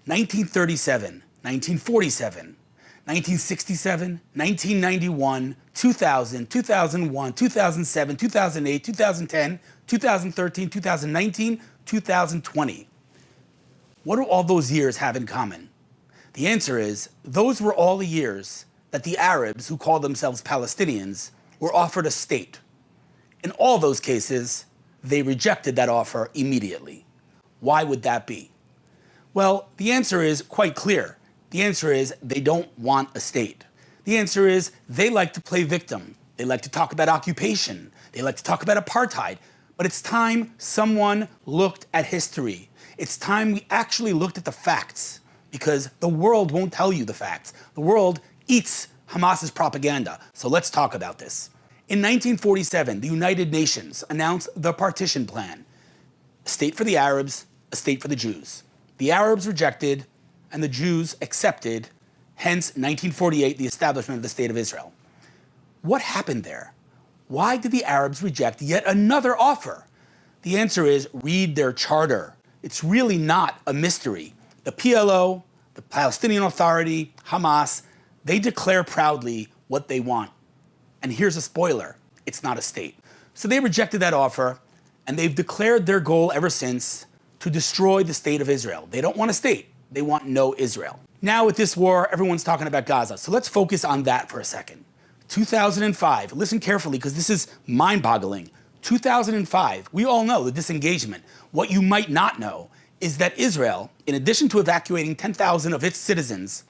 1937, 1947, 1967, 1991, 2000, 2001, 2007, 2008, 2010, 2013, 2019, 2020. What do all those years have in common? The answer is, those were all the years that the Arabs, who call themselves Palestinians, were offered a state. In all those cases, they rejected that offer immediately. Why would that be? Well, the answer is quite clear. The answer is they don't want a state. The answer is they like to play victim. They like to talk about occupation. They like to talk about apartheid. But it's time someone looked at history. It's time we actually looked at the facts, because the world won't tell you the facts. The world eats Hamas's propaganda. So let's talk about this. In 1947, the United Nations announced the partition plan: a state for the Arabs, a state for the Jews. The Arabs rejected, and the Jews accepted, hence 1948, the establishment of the State of Israel. What happened there? Why did the Arabs reject yet another offer? The answer is, read their charter. It's really not a mystery. The PLO, the Palestinian Authority, Hamas, they declare proudly what they want. And here's a spoiler: it's not a state. So they rejected that offer, and they've declared their goal ever since to destroy the state of Israel. They don't want a state. They want no Israel. Now with this war, everyone's talking about Gaza. So let's focus on that for a second. 2005, listen carefully because this is mind-boggling. 2005, we all know the disengagement. What you might not know is that Israel, in addition to evacuating 10,000 of its citizens,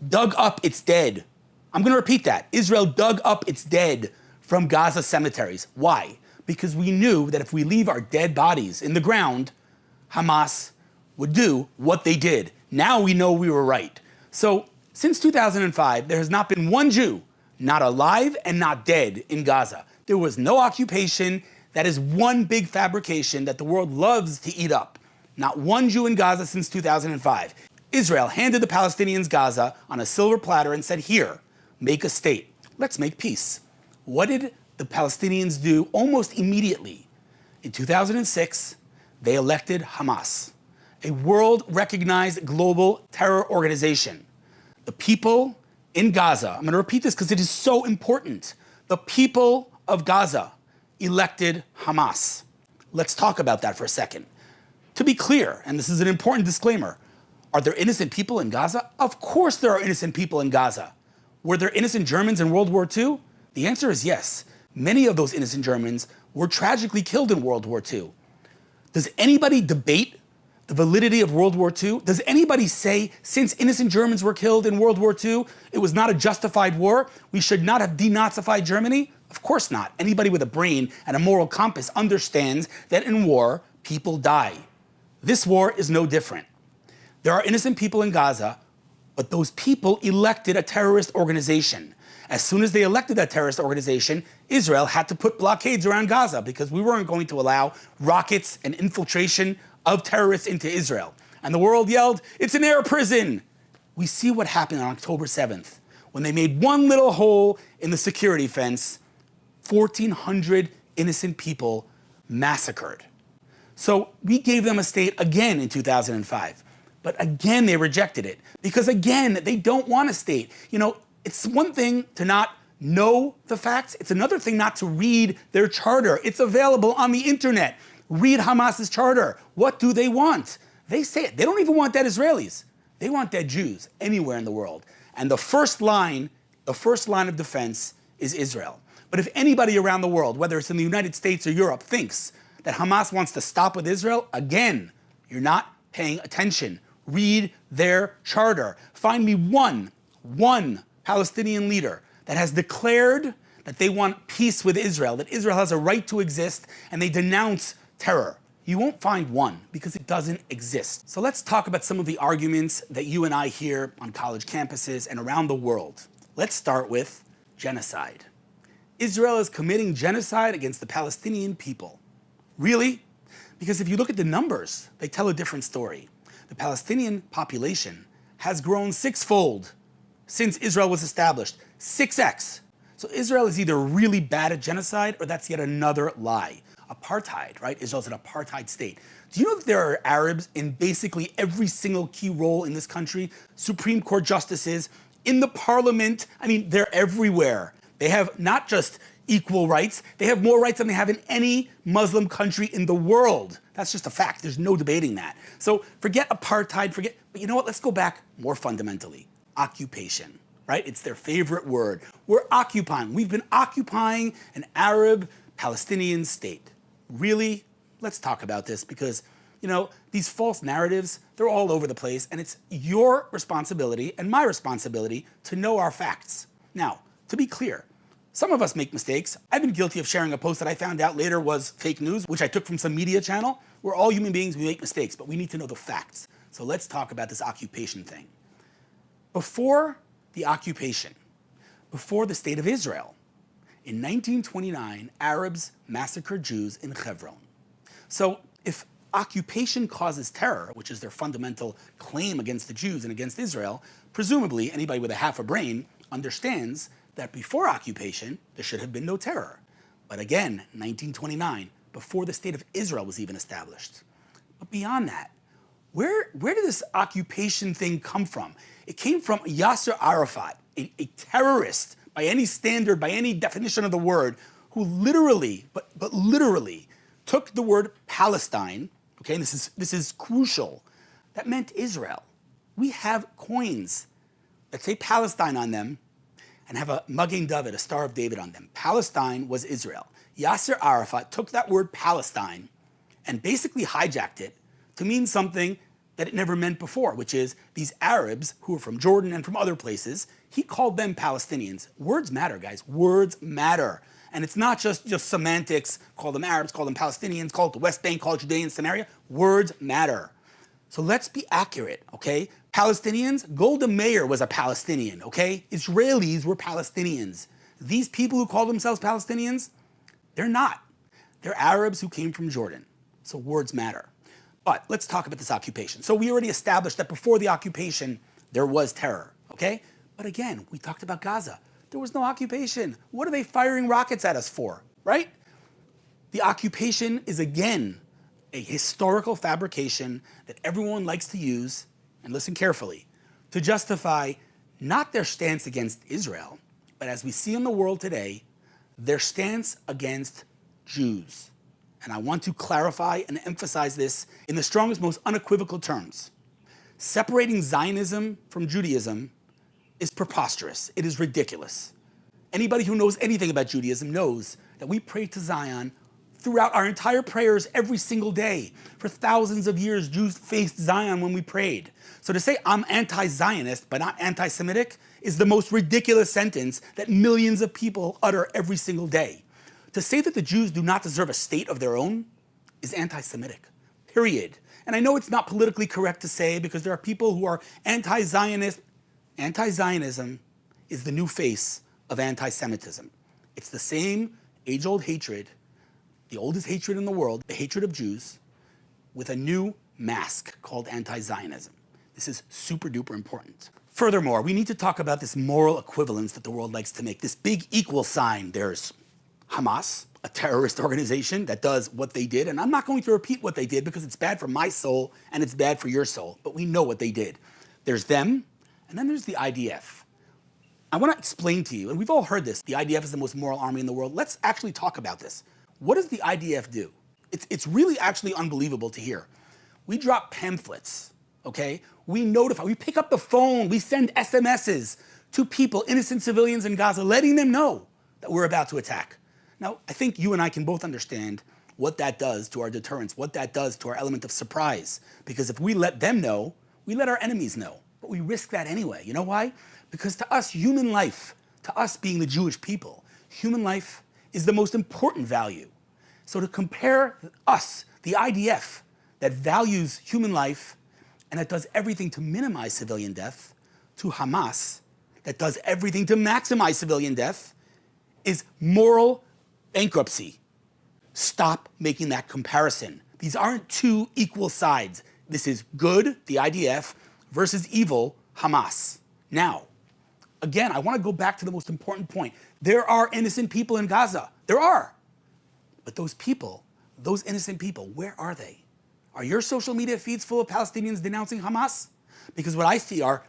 dug up its dead. I'm going to repeat that. Israel dug up its dead from Gaza cemeteries. Why? Because we knew that if we leave our dead bodies in the ground, Hamas would do what they did. Now we know we were right. So since 2005, there has not been one Jew, not alive and not dead, in Gaza. There was no occupation. That is one big fabrication that the world loves to eat up. Not one Jew in Gaza since 2005. Israel handed the Palestinians Gaza on a silver platter and said, here, make a state. Let's make peace. What did the Palestinians do almost immediately? In 2006, they elected Hamas, a world-recognized global terror organization. The people in Gaza, I'm going to repeat this because it is so important. The people of Gaza elected Hamas. Let's talk about that for a second. To be clear, and this is an important disclaimer, are there innocent people in Gaza? Of course there are innocent people in Gaza. Were there innocent Germans in World War II? The answer is yes. Many of those innocent Germans were tragically killed in World War II. Does anybody debate the validity of World War II? Does anybody say, since innocent Germans were killed in World War II, it was not a justified war? We should not have denazified Germany? Of course not. Anybody with a brain and a moral compass understands that in war, people die. This war is no different. There are innocent people in Gaza, but those people elected a terrorist organization. As soon as they elected that terrorist organization, Israel had to put blockades around Gaza because we weren't going to allow rockets and infiltration of terrorists into Israel. And the world yelled, it's an air prison. We see what happened on October 7th. When they made one little hole in the security fence, 1,400 innocent people massacred. So we gave them a state again in 2005. But again, they rejected it because, again, they don't want a state. You know, it's one thing to not know the facts. It's another thing not to read their charter. It's available on the internet. Read Hamas's charter. What do they want? They say it. They don't even want dead Israelis. They want dead Jews anywhere in the world. And the first line of defense is Israel. But if anybody around the world, whether it's in the United States or Europe, thinks that Hamas wants to stop with Israel, again, you're not paying attention. Read their charter. Find me one Palestinian leader that has declared that they want peace with Israel, that Israel has a right to exist, and they denounce terror. You won't find one because it doesn't exist. So let's talk about some of the arguments that you and I hear on college campuses and around the world. Let's start with genocide. Israel is committing genocide against the Palestinian people. Really? Because if you look at the numbers, they tell a different story. The Palestinian population has grown sixfold since Israel was established. 6x. So Israel is either really bad at genocide or that's yet another lie. Apartheid, right? Israel's an apartheid state. Do you know that there are Arabs in basically every single key role in this country? Supreme Court justices, in the parliament. I mean, they're everywhere. They have not just equal rights, they have more rights than they have in any Muslim country in the world. That's just a fact. There's no debating that. So forget apartheid, but you know what? Let's go back more fundamentally. Occupation, right? It's their favorite word. We're occupying. We've been occupying an Arab Palestinian state. Really? Let's talk about this because, you know, these false narratives, they're all over the place, and it's your responsibility and my responsibility to know our facts. Now, to be clear, some of us make mistakes. I've been guilty of sharing a post that I found out later was fake news, which I took from some media channel. We're all human beings, we make mistakes, but we need to know the facts. So let's talk about this occupation thing. Before the occupation, before the state of Israel, in 1929, Arabs massacred Jews in Hebron. So if occupation causes terror, which is their fundamental claim against the Jews and against Israel, presumably anybody with a half a brain understands that before occupation, there should have been no terror. But again, 1929, before the state of Israel was even established. But beyond that, where did this occupation thing come from? It came from Yasser Arafat, a terrorist by any standard, by any definition of the word, who literally, but literally, took the word Palestine, okay, and this is crucial, that meant Israel. We have coins that say Palestine on them and have a Magen David, a Star of David on them. Palestine was Israel. Yasser Arafat took that word Palestine and basically hijacked it to mean something that it never meant before, which is these Arabs who are from Jordan and from other places, he called them Palestinians. Words matter, guys. Words matter. And it's not just semantics, call them Arabs, call them Palestinians, call it the West Bank, call it Judean Samaria. Words matter. So let's be accurate, okay? Palestinians, Golda Meir was a Palestinian, okay? Israelis were Palestinians. These people who call themselves Palestinians, they're not. They're Arabs who came from Jordan. So words matter. But let's talk about this occupation. So we already established that before the occupation, there was terror, okay? But again, we talked about Gaza. There was no occupation. What are they firing rockets at us for, right? The occupation is, again, a historical fabrication that everyone likes to use, and listen carefully, to justify not their stance against Israel, but as we see in the world today, their stance against Jews. And I want to clarify and emphasize this in the strongest, most unequivocal terms. Separating Zionism from Judaism is preposterous. It is ridiculous. Anybody who knows anything about Judaism knows that we pray to Zion throughout our entire prayers every single day. For thousands of years, Jews faced Zion when we prayed. So to say I'm anti-Zionist but not anti-Semitic is the most ridiculous sentence that millions of people utter every single day. To say that the Jews do not deserve a state of their own is anti-Semitic, period. And I know it's not politically correct to say because there are people who are anti-Zionist. Anti-Zionism is the new face of anti-Semitism. It's the same age-old hatred, the oldest hatred in the world, the hatred of Jews, with a new mask called anti-Zionism. This is super duper important. Furthermore, we need to talk about this moral equivalence that the world likes to make, this big equal sign. There's Hamas, a terrorist organization that does what they did, and I'm not going to repeat what they did because it's bad for my soul and it's bad for your soul, but we know what they did. There's them, and then there's the IDF. I want to explain to you, and we've all heard this, the IDF is the most moral army in the world. Let's actually talk about this. What does the IDF do? It's really actually unbelievable to hear. We drop pamphlets, okay? We notify, we pick up the phone, we send SMSs to people, innocent civilians in Gaza, letting them know that we're about to attack. Now, I think you and I can both understand what that does to our deterrence, what that does to our element of surprise. Because if we let them know, we let our enemies know. But we risk that anyway. You know why? Because to us, human life, to us being the Jewish people, human life is the most important value. So to compare us, the IDF, that values human life and that does everything to minimize civilian death, to Hamas, that does everything to maximize civilian death, is moral bankruptcy. Stop making that comparison. These aren't two equal sides. This is good, the IDF, versus evil, Hamas. Now, again, I want to go back to the most important point. There are innocent people in Gaza. There are. But those people, those innocent people, where are they? Are your social media feeds full of Palestinians denouncing Hamas? Because what I see are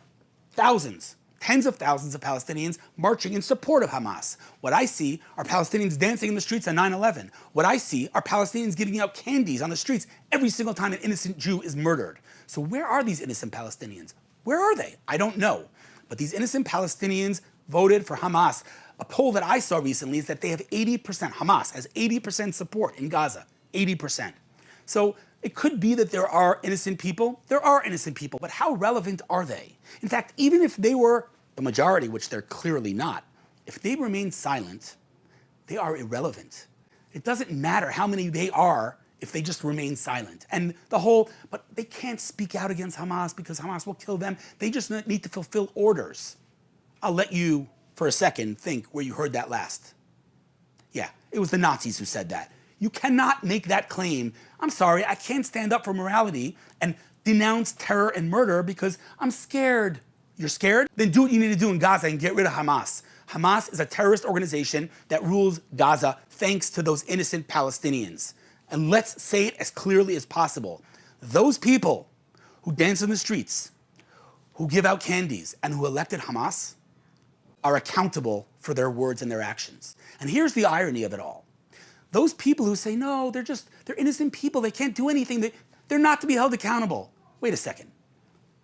thousands, tens of thousands of Palestinians marching in support of Hamas. What I see are Palestinians dancing in the streets on 9/11. What I see are Palestinians giving out candies on the streets every single time an innocent Jew is murdered. So where are these innocent Palestinians? Where are they? I don't know. But these innocent Palestinians voted for Hamas. A poll that I saw recently is that they have 80%, Hamas has 80% support in Gaza, 80%. So it could be that there are innocent people. There are innocent people, but how relevant are they? In fact, even if they were the majority, which they're clearly not, if they remain silent, they are irrelevant. It doesn't matter how many they are if they just remain silent. And but they can't speak out against Hamas because Hamas will kill them. They just need to fulfill orders. I'll let you, for a second, think where you heard that last. Yeah, it was the Nazis who said that. You cannot make that claim. I'm sorry, I can't stand up for morality and denounce terror and murder because I'm scared. You're scared? Then do what you need to do in Gaza and get rid of Hamas. Hamas is a terrorist organization that rules Gaza thanks to those innocent Palestinians. And let's say it as clearly as possible. Those people who dance in the streets, who give out candies, and who elected Hamas are accountable for their words and their actions. And here's the irony of it all. Those people who say, no, they're innocent people, they can't do anything, they're not to be held accountable. Wait a second.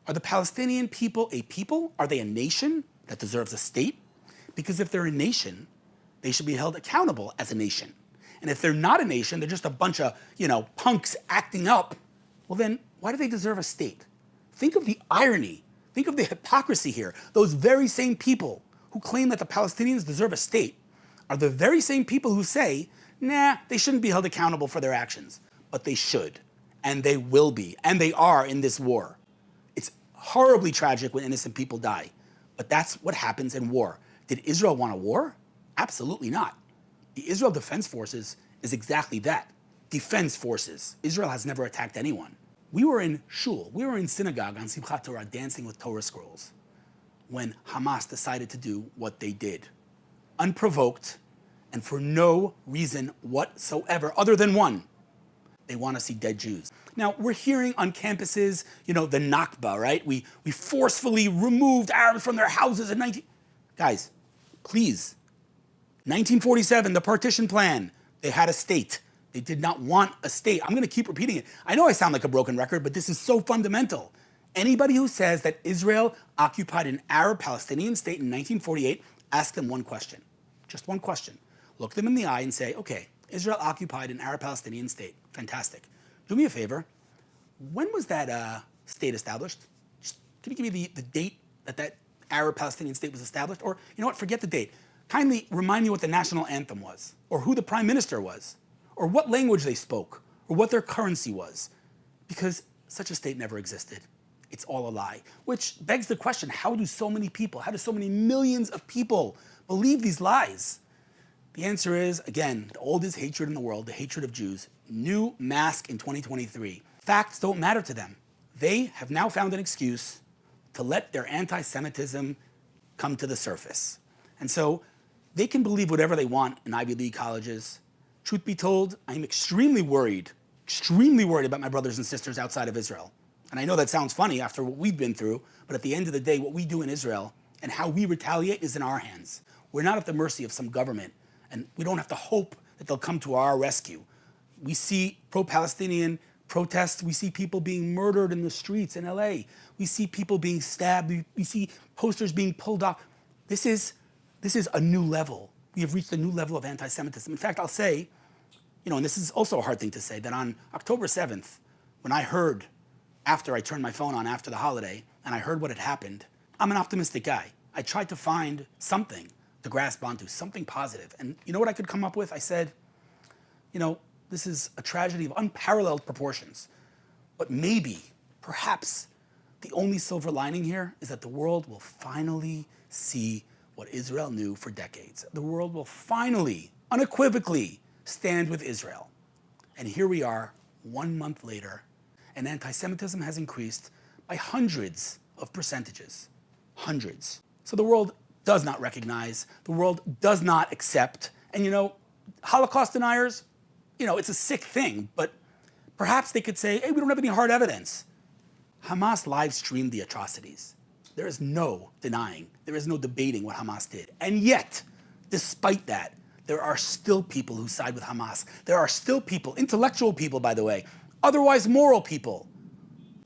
Are the Palestinian people a people? Are they a nation that deserves a state? Because if they're a nation, they should be held accountable as a nation. And if they're not a nation, they're just a bunch of, punks acting up, well then, why do they deserve a state? Think of the irony. Think of the hypocrisy here. Those very same people who claim that the Palestinians deserve a state are the very same people who say, nah, they shouldn't be held accountable for their actions. But they should, and they will be, and they are in this war. It's horribly tragic when innocent people die, but that's what happens in war. Did Israel want a war? Absolutely not. The Israel Defense Forces is exactly that, defense forces. Israel has never attacked anyone. We were in shul, we were in synagogue on Simchat Torah dancing with Torah scrolls when Hamas decided to do what they did. Unprovoked and for no reason whatsoever other than one. They want to see dead Jews. Now, we're hearing on campuses, the Nakba, right? We forcefully removed Arabs from their houses in Guys, please. 1947, the partition plan, they had a state. They did not want a state. I'm going to keep repeating it. I know I sound like a broken record, but this is so fundamental. Anybody who says that Israel occupied an Arab-Palestinian state in 1948, ask them one question. Just one question. Look them in the eye and say, okay, Israel occupied an Arab-Palestinian state. Fantastic. Do me a favor. When was that state established? Can you give me the date that Arab-Palestinian state was established? Or, you know what, forget the date. Kindly remind me what the national anthem was, or who the prime minister was, or what language they spoke, or what their currency was. Because such a state never existed. It's all a lie. Which begs the question, how do so many millions of people believe these lies? The answer is, again, the oldest hatred in the world, the hatred of Jews. New mask in 2023. Facts don't matter to them. They have now found an excuse to let their anti-Semitism come to the surface. And so they can believe whatever they want in Ivy League colleges. Truth be told, I'm extremely worried about my brothers and sisters outside of Israel. And I know that sounds funny after what we've been through, but at the end of the day, what we do in Israel and how we retaliate is in our hands. We're not at the mercy of some government, and we don't have to hope that they'll come to our rescue. We see pro-Palestinian protests. We see people being murdered in the streets in LA. We see people being stabbed. We see posters being pulled off. This is a new level. We have reached a new level of anti-Semitism. In fact, I'll say, and this is also a hard thing to say, that on October 7th, when I heard, after I turned my phone on after the holiday, and I heard what had happened, I'm an optimistic guy. I tried to find something to grasp onto, something positive. And you know what I could come up with? I said, this is a tragedy of unparalleled proportions. But maybe, perhaps, the only silver lining here is that the world will finally see what Israel knew for decades. The world will finally, unequivocally, stand with Israel. And here we are, 1 month later, and anti-Semitism has increased by hundreds of percentages. Hundreds. So the world does not recognize, the world does not accept, and Holocaust deniers, it's a sick thing, but Perhaps they could say, hey, we don't have any hard evidence. Hamas live streamed the atrocities. There is no denying, there is no debating what Hamas did. And yet, despite that, there are still people who side with Hamas. There are still people, intellectual people, by the way, otherwise moral people,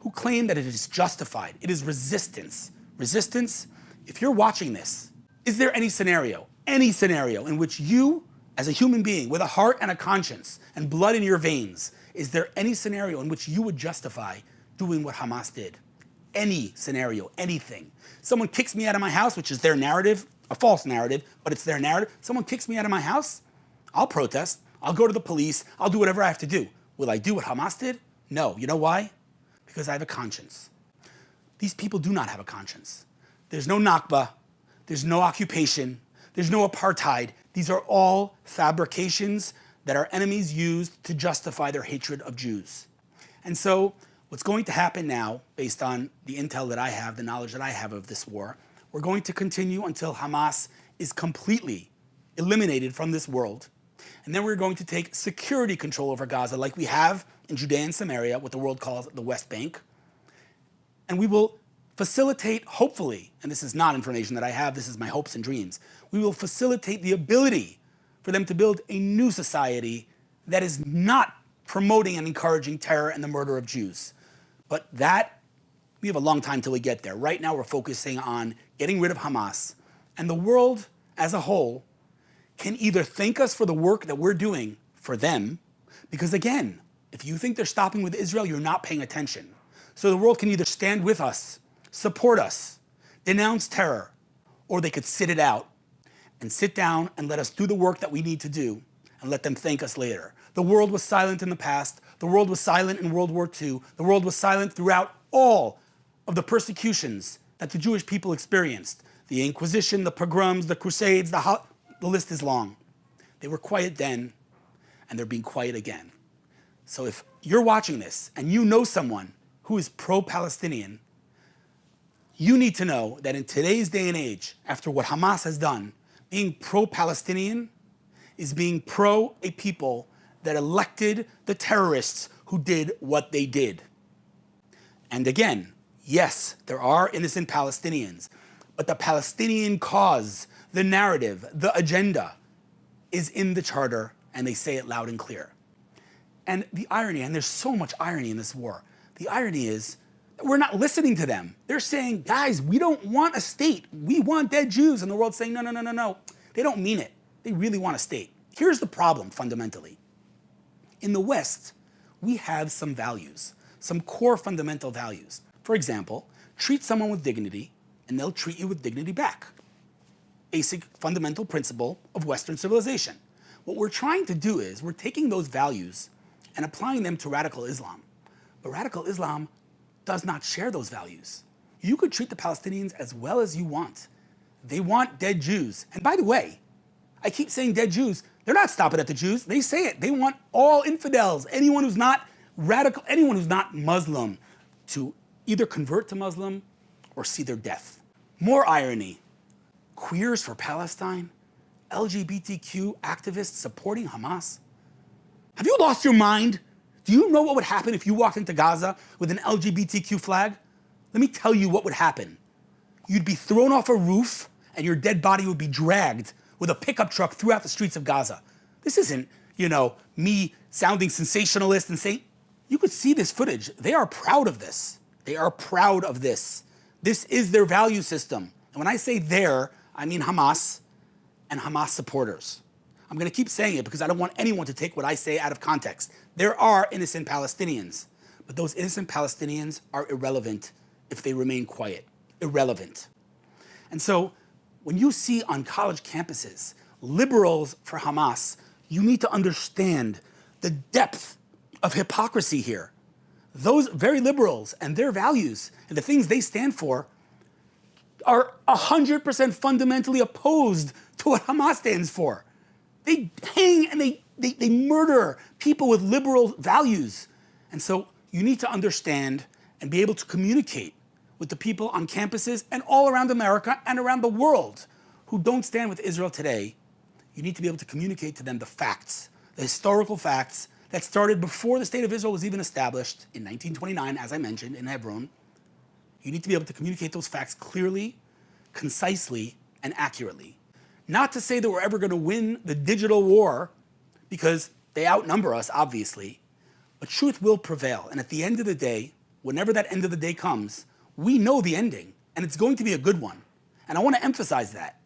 who claim that it is justified. It is resistance. Resistance, if you're watching this, is there any scenario in which you, as a human being with a heart and a conscience and blood in your veins, is there any scenario in which you would justify doing what Hamas did? Any scenario, anything. Someone kicks me out of my house, which is their narrative, a false narrative, but it's their narrative. Someone kicks me out of my house, I'll protest, I'll go to the police, I'll do whatever I have to do. Will I do what Hamas did? No. You know why? Because I have a conscience. These people do not have a conscience. There's no Nakba, there's no occupation, there's no apartheid. These are all fabrications that our enemies used to justify their hatred of Jews. And so what's going to happen now, based on the intel that I have, the knowledge that I have of this war, we're going to continue until Hamas is completely eliminated from this world. And then we're going to take security control over Gaza like we have in Judea and Samaria, what the world calls the West Bank. And we will facilitate, hopefully, and this is not information that I have, this is my hopes and dreams, we will facilitate the ability for them to build a new society that is not promoting and encouraging terror and the murder of Jews. But that, we have a long time till we get there. Right now we're focusing on getting rid of Hamas, and the world as a whole can either thank us for the work that we're doing for them, because again, if you think they're stopping with Israel, you're not paying attention. So the world can either stand with us, support us, denounce terror, or they could sit it out and sit down and let us do the work that we need to do and let them thank us later. The world was silent in the past. The world was silent in World War II. The world was silent throughout all of the persecutions that the Jewish people experienced. The Inquisition, the pogroms, the Crusades, the list is long. They were quiet then, and they're being quiet again. So if you're watching this and you know someone who is pro-Palestinian, you need to know that in today's day and age, after what Hamas has done, being pro-Palestinian is being pro a people that elected the terrorists who did what they did. And again, yes, there are innocent Palestinians, but the Palestinian cause, the narrative, the agenda is in the charter, and they say it loud and clear. And the irony, and there's so much irony in this war, the irony is that we're not listening to them. They're saying, guys, we don't want a state. We want dead Jews. And the world's saying, no, no, no, no, no. They don't mean it. They really want a state. Here's the problem, fundamentally. In the West, we have some values, some core fundamental values. For example, treat someone with dignity, and they'll treat you with dignity back. Basic fundamental principle of Western civilization. What we're trying to do is we're taking those values and applying them to radical Islam. But radical Islam does not share those values. You could treat the Palestinians as well as you want. They want dead Jews. And by the way, I keep saying dead Jews. They're not stopping at the Jews. They say it. They want all infidels, anyone who's not radical, anyone who's not Muslim, to either convert to Muslim or see their death. More irony. Queers for Palestine, LGBTQ activists supporting Hamas. Have you lost your mind? Do you know what would happen if you walked into Gaza with an LGBTQ flag? Let me tell you what would happen. You'd be thrown off a roof and your dead body would be dragged with a pickup truck throughout the streets of Gaza. This isn't, me sounding sensationalist and saying, you could see this footage. They are proud of this. They are proud of this. This is their value system. And when I say their, I mean Hamas and Hamas supporters. I'm going to keep saying it because I don't want anyone to take what I say out of context. There are innocent Palestinians, but those innocent Palestinians are irrelevant if they remain quiet. Irrelevant. And so when you see on college campuses liberals for Hamas, you need to understand the depth of hypocrisy here. Those very liberals and their values and the things they stand for are 100% fundamentally opposed to what Hamas stands for. They hang and they murder people with liberal values. And so you need to understand and be able to communicate with the people on campuses and all around America and around the world who don't stand with Israel today. You need to be able to communicate to them the facts, the historical facts, that started before the state of Israel was even established in 1929, as I mentioned, in Hebron. You need to be able to communicate those facts clearly, concisely, and accurately. Not to say that we're ever going to win the digital war, because they outnumber us, obviously, but truth will prevail. And at the end of the day, whenever that end of the day comes, we know the ending, and it's going to be a good one. And I want to emphasize that.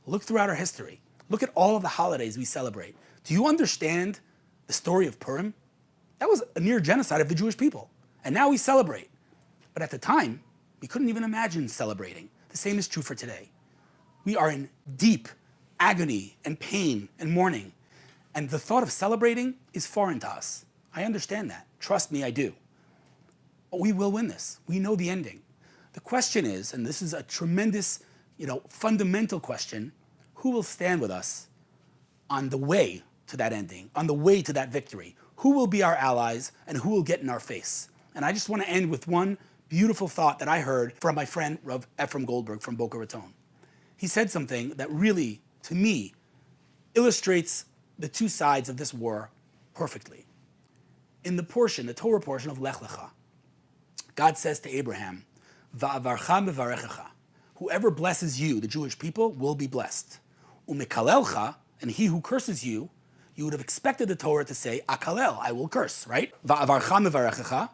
Look throughout our history. Look at all of the holidays we celebrate. Do you understand the story of Purim? That was a near genocide of the Jewish people. And now we celebrate. But at the time, we couldn't even imagine celebrating. The same is true for today. We are in deep agony and pain and mourning. And the thought of celebrating is foreign to us. I understand that. Trust me, I do. But we will win this. We know the ending. The question is, and this is a tremendous, fundamental question, who will stand with us on the way to that ending, on the way to that victory? Who will be our allies and who will get in our face? And I just want to end with one beautiful thought that I heard from my friend Rav Ephraim Goldberg from Boca Raton. He said something that really, to me, illustrates the two sides of this war perfectly. In the Torah portion of Lech Lecha, God says to Abraham, Va'avarcha mevarechecha, whoever blesses you, the Jewish people, will be blessed. Umekalelcha, and he who curses you, you would have expected the Torah to say, akalel, I will curse, right? Va'avarcha mevarechecha,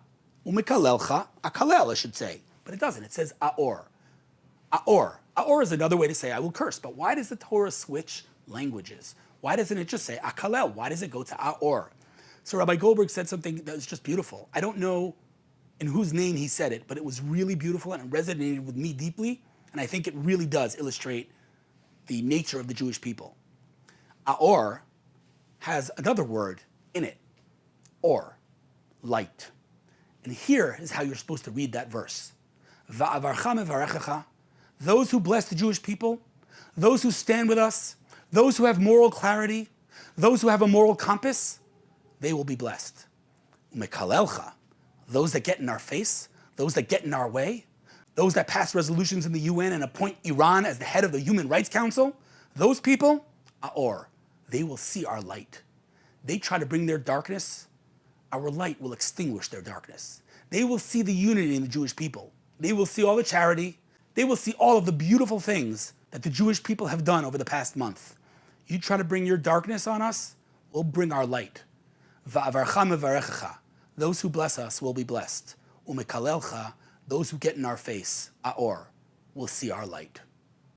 umekalelcha, akalel, I should say. But it doesn't, it says aor. Aor. Aor is another way to say I will curse, but why does the Torah switch languages? Why doesn't it just say akalel? Why does it go to aor? So Rabbi Goldberg said something that was just beautiful. I don't know in whose name he said it, but it was really beautiful and it resonated with me deeply, and I think it really does illustrate the nature of the Jewish people. Aor has another word in it, or, light. And here is how you're supposed to read that verse. Va'avarcha mevarechecha, those who bless the Jewish people, those who stand with us, those who have moral clarity, those who have a moral compass, they will be blessed. Umekalelcha, those that get in our face, those that get in our way, those that pass resolutions in the UN and appoint Iran as the head of the Human Rights Council, those people, aor, they will see our light. They try to bring their darkness, our light will extinguish their darkness. They will see the unity in the Jewish people. They will see all the charity. They will see all of the beautiful things that the Jewish people have done over the past month. You try to bring your darkness on us, we'll bring our light. Va'avarcha mevarechecha, those who bless us will be blessed. Umekalelcha, those who get in our face, aor, will see our light.